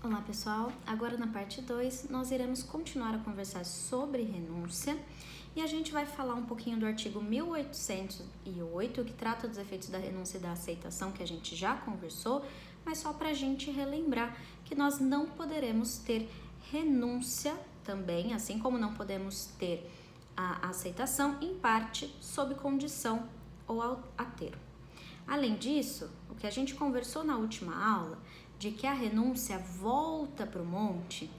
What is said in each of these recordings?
Olá pessoal, agora na parte 2 nós iremos continuar a conversar sobre renúncia e a gente vai falar um pouquinho do artigo 1808 que trata dos efeitos da renúncia e da aceitação que a gente já conversou, mas só para a gente relembrar que nós não poderemos ter renúncia também, assim como não podemos ter a aceitação em parte sob condição ou a termo. Além disso, o que a gente conversou na última aula de que a renúncia volta para o monte,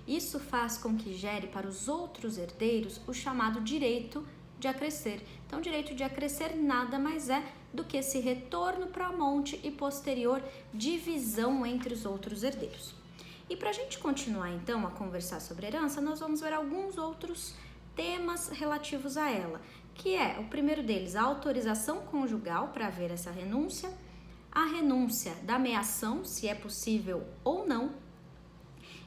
isso faz com que gere para os outros herdeiros o chamado direito de acrescer. Então, o direito de acrescer nada mais é do que esse retorno para o monte e posterior divisão entre os outros herdeiros. E para a gente continuar então a conversar sobre herança, nós vamos ver alguns outros temas relativos a ela, que é o primeiro deles, a autorização conjugal para haver essa renúncia, a renúncia da meação, se é possível ou não,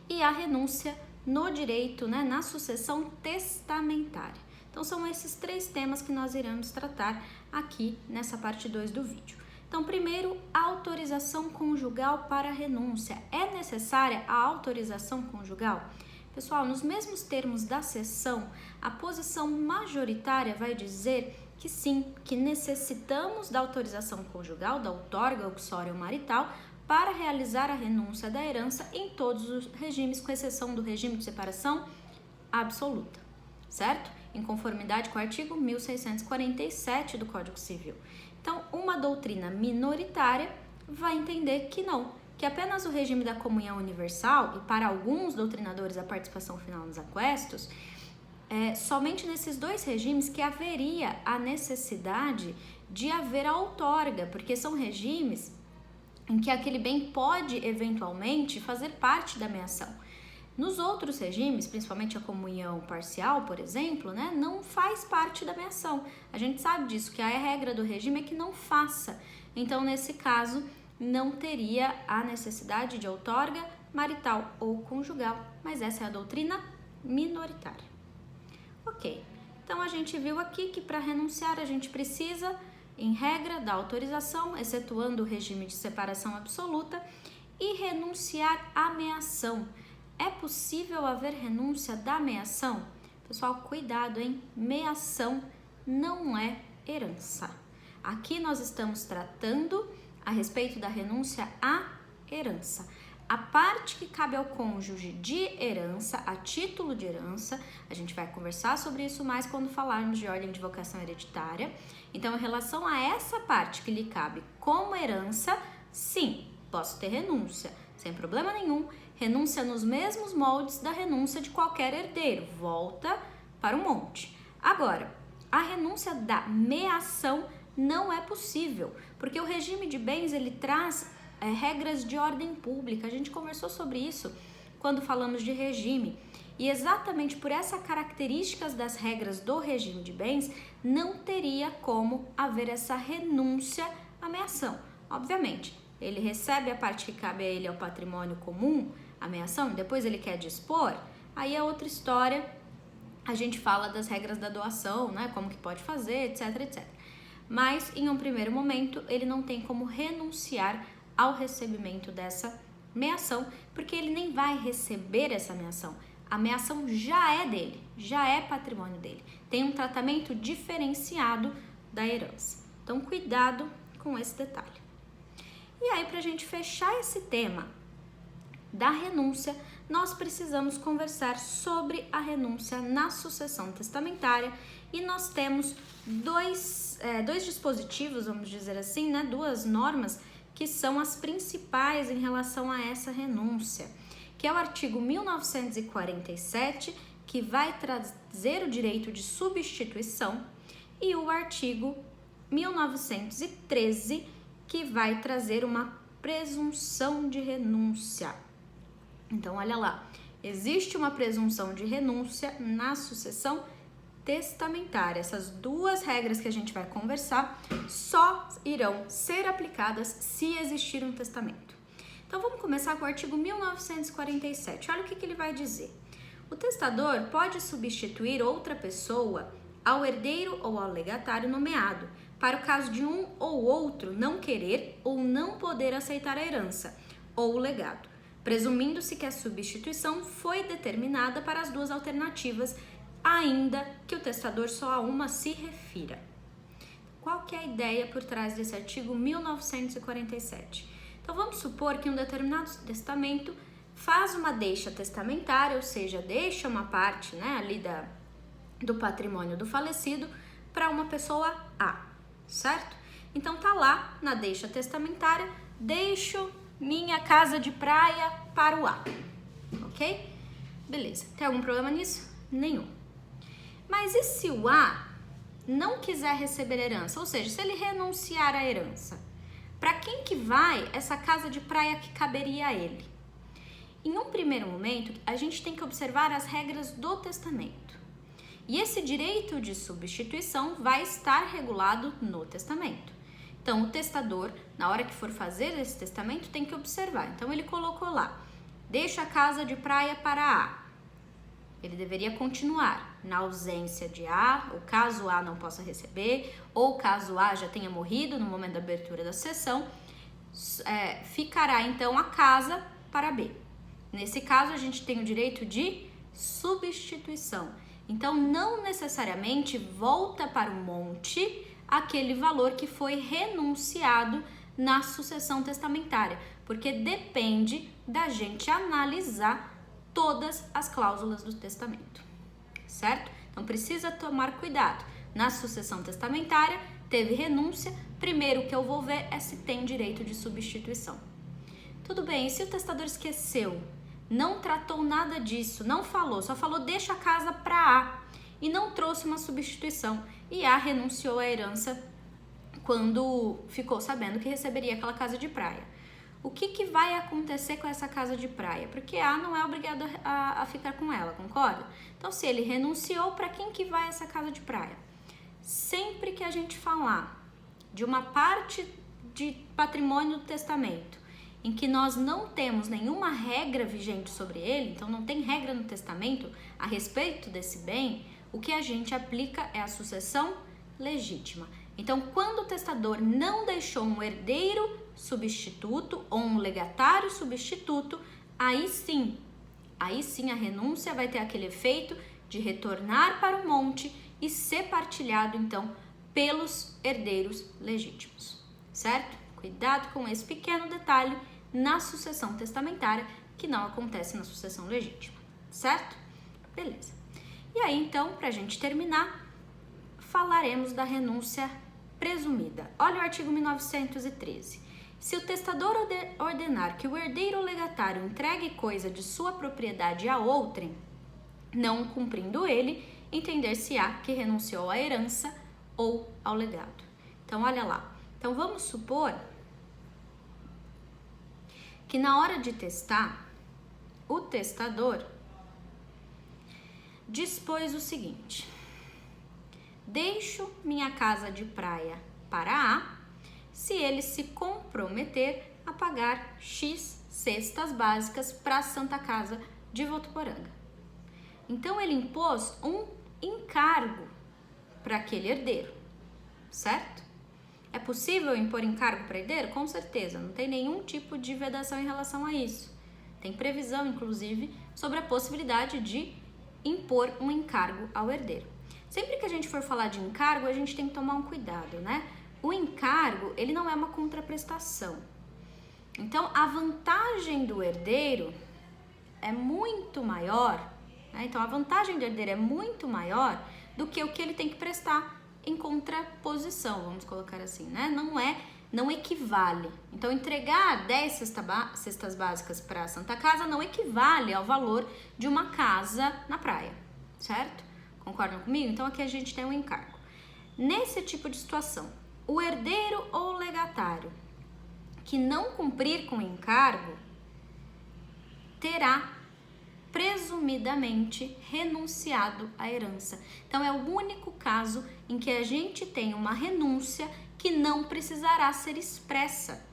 e a renúncia no direito, na sucessão testamentária. Então, são esses três temas que nós iremos tratar aqui nessa parte 2 do vídeo. Então, primeiro, a autorização conjugal para a renúncia. É necessária a autorização conjugal? Pessoal, nos mesmos termos da cessão, a posição majoritária vai dizer que sim, que necessitamos da autorização conjugal, da outorga uxória marital, para realizar a renúncia da herança em todos os regimes, com exceção do regime de separação absoluta, certo? Em conformidade com o artigo 1647 do Código Civil. Então, uma doutrina minoritária vai entender que não, que apenas o regime da comunhão universal, e para alguns doutrinadores a participação final nos aquestos, somente nesses dois regimes que haveria a necessidade de haver a outorga, porque são regimes em que aquele bem pode eventualmente fazer parte da meação. Nos outros regimes, principalmente a comunhão parcial, por exemplo, não faz parte da meação. A gente sabe disso, que a regra do regime é que não faça. Então, nesse caso, não teria a necessidade de outorga marital ou conjugal, mas essa é a doutrina minoritária. Ok, então a gente viu aqui que para renunciar a gente precisa, em regra, da autorização, excetuando o regime de separação absoluta, e renunciar à meação. É possível haver renúncia da meação? Pessoal, cuidado, hein? Meação não é herança. Aqui nós estamos tratando a respeito da renúncia à herança. A parte que cabe ao cônjuge de herança, a título de herança, a gente vai conversar sobre isso mais quando falarmos de ordem de vocação hereditária. Então, em relação a essa parte que lhe cabe como herança, sim, posso ter renúncia, sem problema nenhum. Renúncia nos mesmos moldes da renúncia de qualquer herdeiro, volta para o monte. Agora, a renúncia da meação não é possível, porque o regime de bens ele traz regras de ordem pública. A gente conversou sobre isso quando falamos de regime. E exatamente por essas características das regras do regime de bens, não teria como haver essa renúncia à meação. Obviamente, ele recebe a parte que cabe a ele ao patrimônio comum, a meação, e depois ele quer dispor, aí é outra história. A gente fala das regras da doação, como que pode fazer, etc, etc. Mas, em um primeiro momento, ele não tem como renunciar ao recebimento dessa meação, porque ele nem vai receber essa meação. A meação já é dele, já é patrimônio dele. Tem um tratamento diferenciado da herança. Então, cuidado com esse detalhe. E aí, para a gente fechar esse tema da renúncia, nós precisamos conversar sobre a renúncia na sucessão testamentária, e nós temos dois dispositivos, vamos dizer assim, duas normas que são as principais em relação a essa renúncia, que é o artigo 1947, que vai trazer o direito de substituição, e o artigo 1913, que vai trazer uma presunção de renúncia. Então, olha lá, existe uma presunção de renúncia na sucessão testamentária. Essas duas regras que a gente vai conversar só irão ser aplicadas se existir um testamento. Então, vamos começar com o artigo 1947. Olha o que ele vai dizer. O testador pode substituir outra pessoa ao herdeiro ou ao legatário nomeado, para o caso de um ou outro não querer ou não poder aceitar a herança ou o legado, presumindo-se que a substituição foi determinada para as duas alternativas, ainda que o testador só a uma se refira. Qual que é a ideia por trás desse artigo 1947? Então vamos supor que um determinado testamento faz uma deixa testamentária, ou seja, deixa uma parte, né, ali do patrimônio do falecido para uma pessoa A, certo? Então tá lá na deixa testamentária, deixo minha casa de praia para o A, ok? Beleza, tem algum problema nisso? Nenhum. Mas e se o A não quiser receber herança, ou seja, se ele renunciar à herança, para quem que vai essa casa de praia que caberia a ele? Em um primeiro momento, a gente tem que observar as regras do testamento. E esse direito de substituição vai estar regulado no testamento. Então, o testador, na hora que for fazer esse testamento, tem que observar. Então, ele colocou lá, deixa a casa de praia para A. Ele deveria continuar na ausência de A, ou caso A não possa receber, ou caso A já tenha morrido no momento da abertura da sessão, ficará então a casa para B. Nesse caso, a gente tem o direito de substituição. Então, não necessariamente volta para o monte aquele valor que foi renunciado na sucessão testamentária, porque depende da gente analisar todas as cláusulas do testamento, certo? Então, precisa tomar cuidado. Na sucessão testamentária, teve renúncia, primeiro que eu vou ver é se tem direito de substituição. Tudo bem, e se o testador esqueceu, não tratou nada disso, não falou, só falou deixa a casa para A e não trouxe uma substituição, e A renunciou à herança quando ficou sabendo que receberia aquela casa de praia. O que vai acontecer com essa casa de praia? Porque A não é obrigado a ficar com ela, concorda? Então, se ele renunciou, para quem que vai essa casa de praia? Sempre que a gente falar de uma parte de patrimônio do testamento em que nós não temos nenhuma regra vigente sobre ele, então não tem regra no testamento a respeito desse bem, o que a gente aplica é a sucessão legítima. Então, quando o testador não deixou um herdeiro substituto ou um legatário substituto, aí sim a renúncia vai ter aquele efeito de retornar para o monte e ser partilhado, então, pelos herdeiros legítimos, certo? Cuidado com esse pequeno detalhe na sucessão testamentária, que não acontece na sucessão legítima, certo? Beleza. E aí, então, para a gente terminar, falaremos da renúncia presumida. Olha o artigo 1913. Se o testador ordenar que o herdeiro legatário entregue coisa de sua propriedade a outrem, não cumprindo ele, entender-se-á que renunciou à herança ou ao legado. Então, olha lá. Então, vamos supor que na hora de testar, o testador dispôs o seguinte: deixo minha casa de praia para A se ele se comprometer a pagar X cestas básicas para a Santa Casa de Votuporanga. Então, ele impôs um encargo para aquele herdeiro, certo? É possível impor encargo para herdeiro? Com certeza, não tem nenhum tipo de vedação em relação a isso. Tem previsão, inclusive, sobre a possibilidade de impor um encargo ao herdeiro. Sempre que a gente for falar de encargo, a gente tem que tomar um cuidado, né? O encargo, ele não é uma contraprestação. Então, a vantagem do herdeiro é muito maior, né? Então, a vantagem do herdeiro é muito maior do que o que ele tem que prestar em contraposição, vamos colocar assim, né? Não equivale. Então, entregar 10 cestas básicas para a Santa Casa não equivale ao valor de uma casa na praia, certo? Concordam comigo? Então, aqui a gente tem um encargo. Nesse tipo de situação, o herdeiro ou legatário que não cumprir com o encargo terá presumidamente renunciado à herança. Então, é o único caso em que a gente tem uma renúncia que não precisará ser expressa.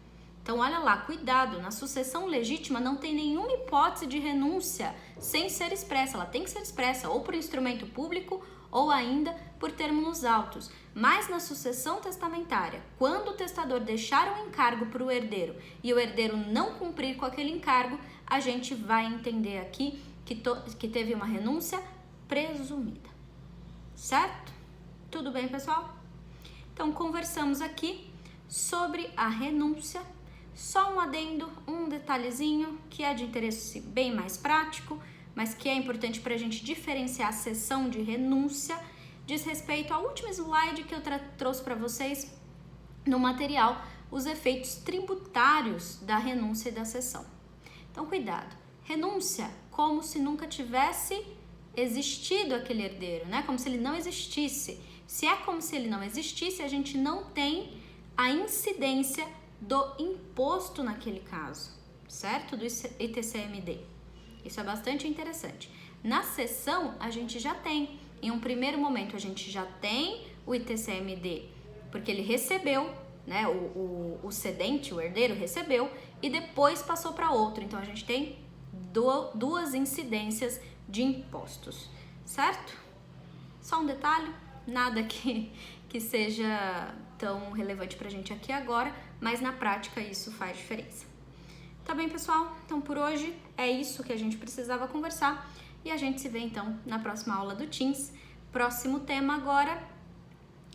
Então, olha lá, cuidado, na sucessão legítima não tem nenhuma hipótese de renúncia sem ser expressa. Ela tem que ser expressa ou por instrumento público ou ainda por termo nos autos. Mas na sucessão testamentária, quando o testador deixar um encargo para o herdeiro e o herdeiro não cumprir com aquele encargo, a gente vai entender aqui que teve uma renúncia presumida, certo? Tudo bem, pessoal? Então, conversamos aqui sobre a renúncia. Só um adendo, um detalhezinho que é de interesse bem mais prático, mas que é importante para a gente diferenciar a cessão de renúncia, diz respeito ao último slide que eu trouxe para vocês no material, os efeitos tributários da renúncia e da cessão. Então, cuidado, renúncia como se nunca tivesse existido aquele herdeiro, né? Como se ele não existisse. Se é como se ele não existisse, a gente não tem a incidência do imposto naquele caso, certo? Do ITCMD. Isso é bastante interessante. Na cessão, a gente já tem. Em um primeiro momento, a gente já tem o ITCMD, porque ele recebeu, né? O cedente, o herdeiro, recebeu e depois passou para outro. Então, a gente tem duas incidências de impostos, certo? Só um detalhe, nada que seja tão relevante pra gente aqui agora, mas na prática isso faz diferença. Tá bem, pessoal? Então por hoje é isso que a gente precisava conversar e a gente se vê então na próxima aula do Teams. Próximo tema agora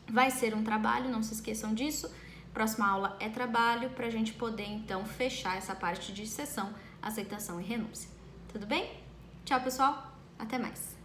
vai ser um trabalho, não se esqueçam disso. Próxima aula é trabalho pra gente poder então fechar essa parte de cessão, aceitação e renúncia. Tudo bem? Tchau, pessoal. Até mais.